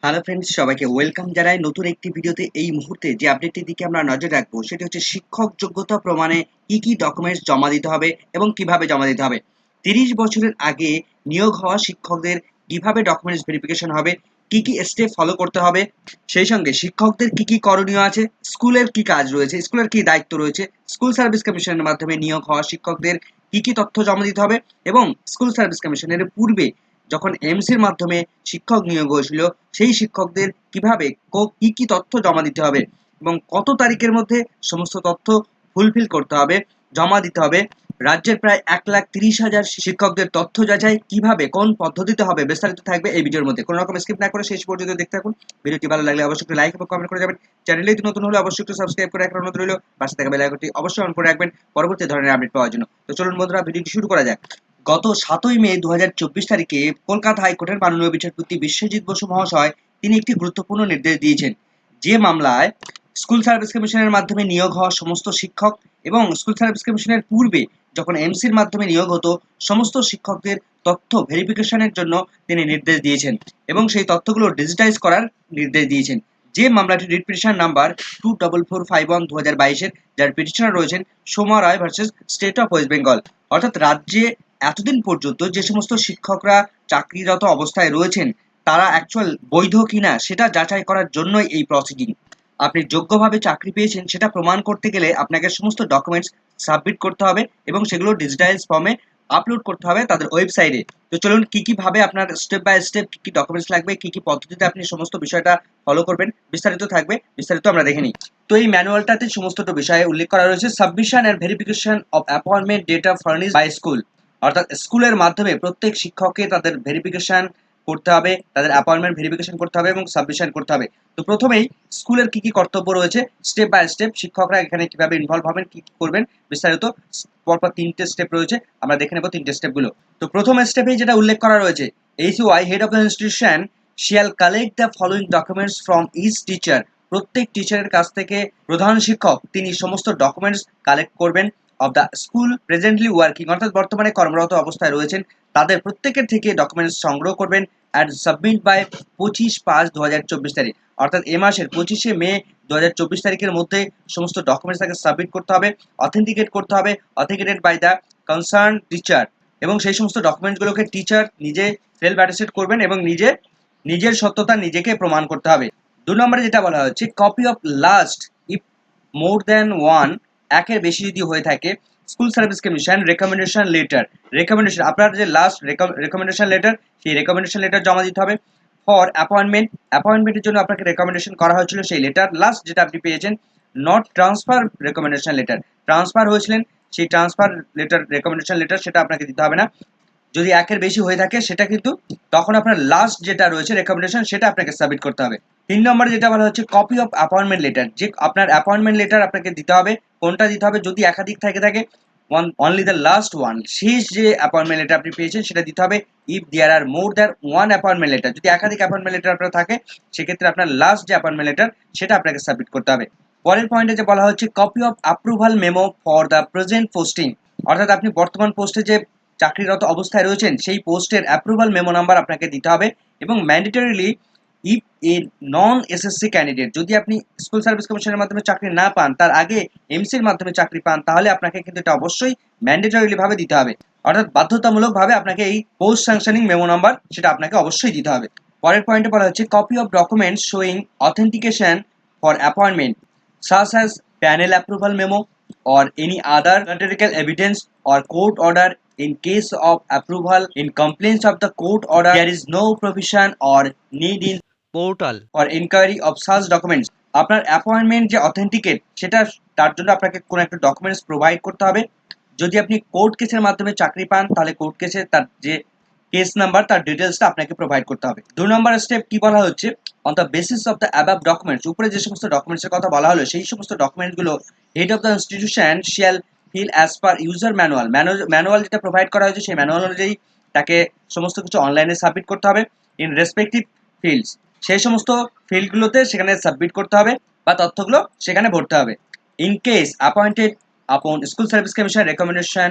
Hello friends, সবাইকে welcome জানাই নতুন একটি ভিডিওতে। এই মুহূর্তে যে আপডেটটির দিকে আমরা নজর রাখবো সেটি হচ্ছে শিক্ষক যোগ্যতা প্রমাণে কি কি ডকুমেন্টস জমা দিতে হবে এবং কিভাবে জমা দিতে হবে। 30 বছরের আগে নিয়োগ হওয়া শিক্ষকদের কিভাবে ডকুমেন্টস ভেরিফিকেশন হবে, কি কি স্টেপ ফলো করতে হবে, সেই সঙ্গে শিক্ষকদের কি কি করণীয় আছে, স্কুলের কি কাজ রয়েছে, স্কুলের কি দায়িত্ব রয়েছে, স্কুল সার্ভিস কমিশনের মাধ্যমে নিয়োগ হওয়া শিক্ষকদের কি কি তথ্য জমা দিতে হবে, এবং স্কুল সার্ভিস কমিশনের পূর্বে যখন এমসির মাধ্যমে শিক্ষক নিয়োগ হয়েছিল সেই শিক্ষকদের কিভাবে কি কি তথ্য জমা দিতে হবে এবং কত তারিখের মধ্যে সমস্ত তথ্য ফুলফিল করতে হবে, জমা দিতে হবে। রাজ্যের প্রায় 1,30,000 শিক্ষকদের তথ্য যাচাই কিভাবে কোন পদ্ধতিতে হবে বিস্তারিত থাকবে এই ভিডিওর মধ্যে। কোনো রকম স্কিপ না করে শেষ পর্যন্ত দেখতে থাকুন। ভিডিওটি ভালো লাগলে অবশ্যই একটু লাইক এবং কমেন্ট করে যাবেন। চ্যানেলে যদি নতুন হলে অবশ্যই একটু সাবস্ক্রাইব করে রাখার অনুরোধ রইল। পাশে থাকা বেল আইকনটি অবশ্যই অন করে রাখবেন পরবর্তী ধরনের আপডেট পাওয়ার জন্য। তো চলুন বন্ধুরা, ভিডিওটি শুরু করা যাক। গত 7ই মে 2024 তারিখে কলকাতা হাইকোর্টের মাননীয় বিচারপতি বিশ্বজিৎ বসু মহাশয় তিনি একটি গুরুত্বপূর্ণ নির্দেশ দিয়েছেন। যে মামলায় স্কুল সার্ভিস কমিশনের মাধ্যমে নিয়োগ হওয়া সমস্ত শিক্ষক এবং স্কুল সার্ভিস কমিশনের পূর্বে যখন এমসির মাধ্যমে নিয়োগ হতো সমস্ত শিক্ষকদের তথ্য ভেরিফিকেশনের জন্য তিনি নির্দেশ দিয়েছেন এবং সেই তথ্যগুলো ডিজিটাইজ করার নির্দেশ দিয়েছেন। যে মামলাটি রিট পিটিশন নাম্বার 24451/2022-এর, যার পিটিশনার রয়েছেন Soma Roy versus state of West Bengal. অর্থাৎ রাজ্যে এতদিন পর্যন্ত যে সমস্ত শিক্ষকরা চাকরিরত অবস্থায় রয়েছেন তারা অ্যাকচুয়াল বৈধ কিনা সেটা যাচাই করার জন্যই এই প্রসিডিং। আপনি যোগ্যভাবে চাকরি পেয়েছেন সেটা প্রমাণ করতে গেলে আপনাকে সমস্ত ডকুমেন্টস সাবমিট করতে হবে এবং সেগুলো ডিজিটাইজ ফর্মে আপলোড করতে হবে তাদের ওয়েবসাইটে। তো চলুন কি কি ভাবে আপনার স্টেপ বাই স্টেপ কি কি ডকুমেন্টস লাগবে, কি কি পদ্ধতিতে আপনি সমস্ত বিষয়টা ফলো করবেন বিস্তারিত থাকবে, বিস্তারিত আমরা দেখে নিই। তো এই ম্যানুয়ালটাতে সমস্ত বিষয়ে উল্লেখ করা রয়েছে। Submission and verification of appointment data furnished by school, অর্থাৎ স্কুলের মাধ্যমে প্রত্যেক শিক্ষককে তাদের ভেরিফিকেশন করতে হবে, তাদের অ্যাপয়েন্টমেন্ট ভেরিফিকেশন করতে হবে এবং সাবমিশন করতে হবে। তো প্রথমেই স্কুলের কি কি কর্তব্য রয়েছে স্টেপ বাই স্টেপ, শিক্ষকরা এখানে কিভাবে ইনভলভ হবেন, কি কি করবেন বিস্তারিত পরপর 3টে স্টেপ রয়েছে, আমরা দেখে নেব 3টে স্টেপগুলো। তো প্রথম স্টেপেই যেটা উল্লেখ করা রয়েছে, HOI head of the institution shall collect the following documents from each teacher, প্রত্যেক টিচারের কাছ থেকে প্রধান শিক্ষক তিনি সমস্ত ডকুমেন্টস কালেক্ট করবেন of the school presently working, অর্থাৎ বর্তমানে কর্মরত অবস্থায় রয়েছেন তাদের প্রত্যেকের থেকে ডকুমেন্টস সংগ্রহ করবেন অ্যান্ড সাবমিট বাই 25/5/2024 তারিখ, অর্থাৎ এ মাসের 25শে মে 2024 তারিখের মধ্যে সমস্ত ডকুমেন্টস তাকে সাবমিট করতে হবে, অথেন্টিকেট করতে হবে, authenticated by the concern teacher, এবং সেই সমস্ত ডকুমেন্টসগুলোকে টিচার নিজে সেলফ অ্যাটেস্টেড করবেন এবং নিজের সত্যতা নিজেকে প্রমাণ করতে হবে। 2 নম্বরে যেটা বলা হচ্ছে copy of last if more than one, একের বেশি যদি হয়ে থাকে school service commission recommendation letter, recommendation আপনার যে লাস্ট রেকমেন্ডেশন লেটার সেই রেকমেন্ডেশন লেটার জমা দিতে হবে। ফর অ্যাপয়েন্টমেন্টের জন্য আপনাকে রেকমেন্ডেশন করা হয়েছিল সেই লেটার লাস্ট যেটা আপনি পেয়েছেন, not transfer recommendation letter, transfer হয়েছিলেন সেই ট্রান্সফার লেটার রেকমেন্ডেশন লেটার সেটা আপনাকে দিতে হবে না। যদি একের বেশি হয়ে থাকে সেটা কিন্তু তখন আপনার লাস্ট যেটা রয়েছে রেকমেন্ডেশন সেটা আপনাকে সাবমিট করতে হবে। 3 নম্বরে যেটা বলা হচ্ছে কপি অফ অ্যাপয়েন্টমেন্ট লেটার, যে আপনার অ্যাপয়েন্টমেন্ট লেটার আপনাকে দিতে হবে। কোনটা দিতে হবে, যদি একাধিক থাকে অনলি দ্য লাস্ট ওয়ান, শেষ যে অ্যাপয়েন্টমেন্ট লেটার আপনি পেয়েছেন সেটা দিতে হবে। If there are more than one appointment letter, যদি একাধিক অ্যাপয়েন্টমেন্ট লেটার আপনার থাকে সেক্ষেত্রে আপনার লাস্ট যে অ্যাপয়েন্টমেন্ট লেটার সেটা আপনাকে সাবমিট করতে হবে। পরের পয়েন্টে যে বলা হচ্ছে copy of approval memo for the present posting, অর্থাৎ আপনি বর্তমান পোস্টে যে চাকরিরত অবস্থায় রয়েছেন সেই পোস্টের অ্যাপ্রুভাল মেমো নাম্বার আপনাকে দিতে হবে। এবং mandatorily if A non SSC candidate, যদি আপনি স্কুল সার্ভিস কমিশনের মাধ্যমে চাকরি না পান তার আগে এমসির মাধ্যমে চাকরি পান তাহলে আপনাকে কিন্তু এটা অবশ্যই ম্যান্ডেটরিলি ভাবে দিতে হবে, অর্থাৎ বাধ্যতামূলক ভাবে আপনাকে এই পোস্ট স্যাংশনিং মেমো নাম্বার সেটা আপনাকে অবশ্যই দিতে হবে। পরের পয়েন্টে বলা হচ্ছে copy of documents showing authentication for appointment such as panel approval memo or any other notarial evidence or court order. In case of approval in compliance of the court order, there is no provision or need in portal or inquiry of such documents. আপনার appointment যে authenticate সেটা তার জন্য আপনাকে কোনো একটা documents provide করতে হবে। যদি আপনি কোর্ট কেসের মাধ্যমে চাকরি পান তাহলে কোর্ট কেসে তার যে কেস নাম্বার তার ডিটেলসটা আপনাকে প্রোভাইড করতে হবে। 2 নম্বর স্টেপ কি বলা হচ্ছে, on the basis of the above documents, উপরে যে সমস্ত ডকুমেন্টসের কথা বলা হলো সেই সমস্ত ডকুমেন্টগুলো head of the institution shall fill as per user manual যেটা প্রোভাইড করা হয়েছে সেই ম্যানুয়াল অনুযায়ী তাকে সমস্ত কিছু অনলাইনে সাবমিট করতে হবে ইন রেসপেক্টিভ ফিল্ডস, সেই সমস্ত ফিল্ডগুলোতে সেখানে সাবমিট করতে হবে বা তথ্যগুলো সেখানে ভরতে হবে। In case appointed upon school service commission recommendation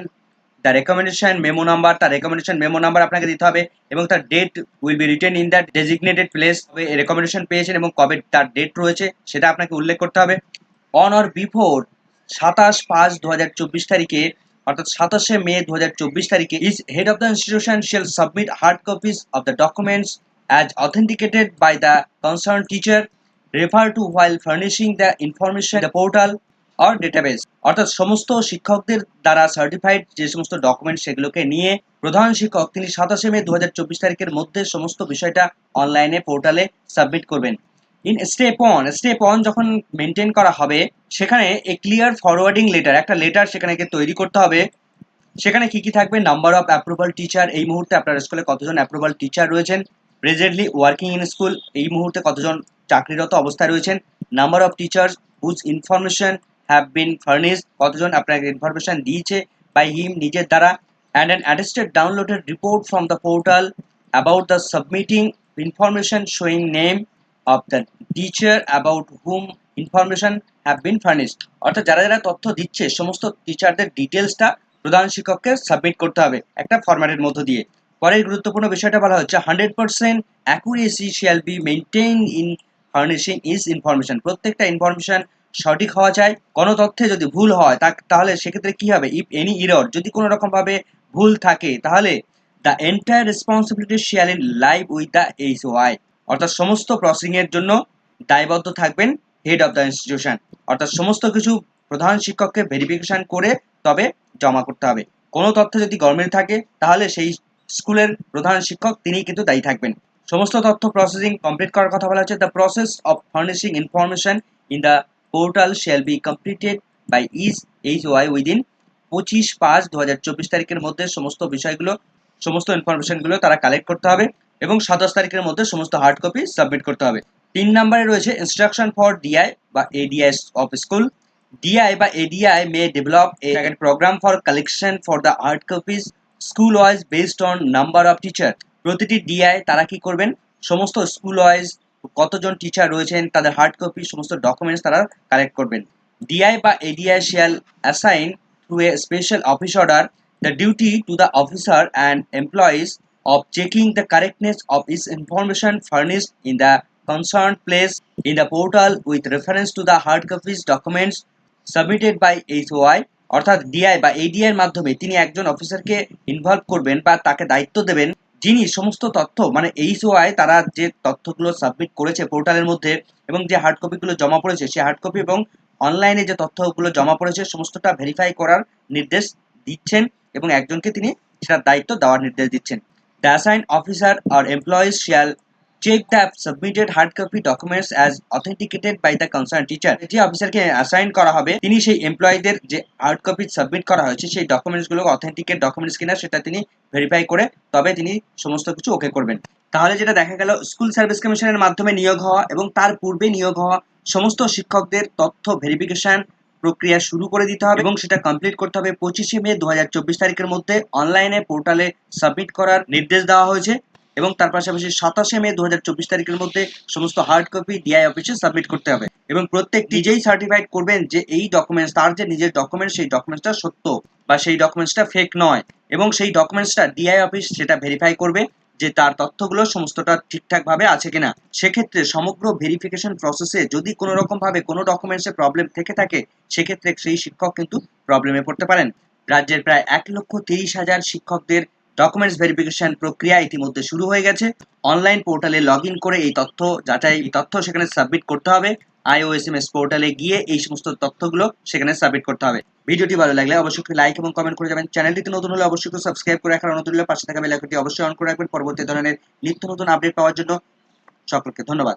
the recommendation memo number, তার রেকমেন্ডেশন মেমো নাম্বার আপনাকে দিতে হবে এবং তার date will be written in the designated place. Recommendation পেয়েছেন এবং কবে তার ডেট রয়েছে সেটা আপনাকে উল্লেখ করতে হবে। অন অর বিফোর 27/5/2024 তারিখে, অর্থাৎ 27শে মে 2024 তারিখে, is head of the institution shall submit hard copies of the documents as authenticated by the concern teacher refer to while furnishing the information the portal or database. অর্থাৎ সমস্ত শিক্ষকদের দ্বারা certified যে সমস্ত ডকুমেন্ট সেগুলোকে নিয়ে প্রধান শিক্ষক তিনি 27শে মে 2024 তারিখের মধ্যে সমস্ত বিষয়টা অনলাইনে পোর্টালে সাবমিট করবেন। ইন স্টেপ ওয়ান যখন মেনটেন করা হবে, সেখানে এ ক্লিয়ার ফরওয়ার্ডিং লেটার, একটা লেটার সেখানে তৈরি করতে হবে। সেখানে কি কি থাকবে? নাম্বার অফ অ্যাপ্রুভাল টিচার, এই মুহূর্তে আপনার স্কুলে কতজন অ্যাপ্রুভাল টিচার রয়েছেন, প্রেজেন্টলি ওয়ার্কিং ইন স্কুল, এই মুহূর্তে কতজন চাকরিরত অবস্থায় রয়েছেন, number of teachers whose information have been furnished, কতজন আপনাকে ইনফরমেশন দিয়েছে বাই হিম, নিজের দ্বারা, and an attested downloaded report from the portal about the submitting information showing name of the teacher about whom information have been furnished. অর্থাৎ যারা যারা তথ্য দিচ্ছে সমস্ত টিচারদের ডিটেলসটা প্রধান শিক্ষককে সাবমিট করতে হবে একটা ফরম্যাটের মধ্য দিয়ে। পরের গুরুত্বপূর্ণ বিষয়টা বলা হচ্ছে 100% accuracy shall be maintain in furnishing is information. প্রত্যেকটা ইনফরমেশন সঠিক হওয়া চাই। কোনো তথ্যে যদি ভুল হয় তাহলে সেক্ষেত্রে কি হবে? ইফ এনি ইরর, যদি কোনো রকম ভাবে ভুল থাকে তাহলে the entire responsibility shall in live with the HOI। অর্থাৎ সমস্ত প্রসিং এর জন্য দায়বদ্ধ থাকবেন হেড অফ দ্য ইনস্টিটিউশন। অর্থাৎ সমস্ত কিছু প্রধান শিক্ষককে ভেরিফিকেশন করে তবে জমা করতে হবে। কোনো তথ্য যদি গরমিল থাকে তাহলে সেই স্কুলের প্রধান শিক্ষক তিনি কিন্তু দায়ী থাকবেন। সমস্ত তথ্য প্রসেসিং কমপ্লিট করার কথা বলা হচ্ছে। The process of furnishing information in the portal shall be completed by is HOI within 25/5/2024 তারিখের মধ্যে সমস্ত বিষয়গুলো, সমস্ত ইনফরমেশনগুলো তারা কালেক্ট করতে হবে এবং 27 তারিখের মধ্যে সমস্ত হার্ড কপি সাবমিট করতে হবে। 3 নম্বরে রয়েছে ইনস্ট্রাকশন ফর DI বা ADI অফ স্কুল। DI বা ADI may develop a program for collection for the hard copies school wise based on number of teacher। প্রতিটি DI তারা কি করবেন? সমস্ত স্কুল ওয়াইজ কতজন টিচার রয়েছেন তাদের হার্ড কপি সমস্ত ডকুমেন্টস তারা কালেক্ট করবেন। DI বা ADI shall assign through a special office order the duty to the officer and employees of checking the correctness of its information furnished in the concerned place in the portal with reference to the hard copies documents submitted by HOI। অর্থাৎ DI বা ADI এর মাধ্যমে তিনি একজন অফিসারকে involve করবেন বা তাকে দায়িত্ব দেবেন, যিনি সমস্ত তথ্য মানে HOI তারা যে তথ্যগুলো সাবমিট করেছে পোর্টালের মধ্যে এবং যে হার্ড কপিগুলো জমা পড়েছে সেই হার্ড কপি এবং অনলাইনে যে তথ্যগুলো জমা পড়েছে সমস্তটা ভেরিফাই করার নির্দেশ দিচ্ছেন এবং একজনকে তিনি সেটার দায়িত্ব দেওয়ার নির্দেশ দিচ্ছেন। The assign officer or employees shall check the submitted hard copy documents as authenticated by the concern teacher. যে অফিসারকে অ্যাসাইন করা হবে তিনি সেই এমপ্লয়ীদের যে হার্ড কপি সাবমিট করা হয়েছে সেই ডকুমেন্টসগুলো অথেন্টিকেট ডকুমেন্টস কিনা সেটা তিনি ভেরিফাই করে তবে তিনি সমস্ত কিছু ওকে করবেন। তাহলে যেটা দেখা গেল, স্কুল সার্ভিস কমিশনের মাধ্যমে নিয়োগ হওয়া এবং তার পূর্বে নিয়োগ হওয়া সমস্ত শিক্ষকদের তথ্য ভেরিফিকেশন প্রক্রিয়া শুরু করে দিতে হবে এবং সেটা কমপ্লিট করতে হবে 25শে মে 2024 তারিখের মধ্যে অনলাইনে পোর্টালে সাবমিট করার নির্দেশ দেওয়া হয়েছে এবং তার পাশাপাশি 27শে মে 2024 তারিখের মধ্যে সমস্ত হার্ড কপি DI অফিসে সাবমিট করতে হবে এবং প্রত্যেক নিজেই সার্টিফাইড করবেন যে এই ডকুমেন্টস, তার যে নিজের ডকুমেন্টস সেই ডকুমেন্টসটা সত্য বা সেই ডকুমেন্টসটা ফেক নয় এবং সেই ডকুমেন্টসটা DI অফিস সেটা ভেরিফাই করবে যে তার তথ্যগুলো সমস্তটা ঠিকঠাকভাবে আছে কিনা। সেক্ষেত্রে সমগ্র ভেরিফিকেশন প্রসেসে যদি কোনো রকম ভাবে কোনো ডকুমেন্টসে প্রবলেম থেকে থাকে সেক্ষেত্রে সেই শিক্ষক কিন্তু প্রবলেমে পড়তে পারেন। রাজ্যের প্রায় 1,30,000 শিক্ষকদের ডকুমেন্টস ভেরিফিকেশন প্রক্রিয়া ইতিমধ্যে শুরু হয়ে গেছে। অনলাইন পোর্টালে লগ ইন করে এই তথ্য যাচাই তথ্য সেখানে সাবমিট করতে হবে। IOSMS পোর্টালে গিয়ে এই সমস্ত তথ্যগুলো সেখানে সাবমিট করতে হবে। ভিডিওটি ভালো লাগলে অবশ্যই লাইক এবং কমেন্ট করে যাবেন। চ্যানেলটিতে নতুন হলে অবশ্যই সাবস্ক্রাইব করে রাখার অনুরোধ রইল। পাশে থাকা বেল আইকনটি অবশ্যই অন করে রাখবেন পরবর্তী ধরনের নিত্য নতুন আপডেট পাওয়ার জন্য। সকলকে ধন্যবাদ।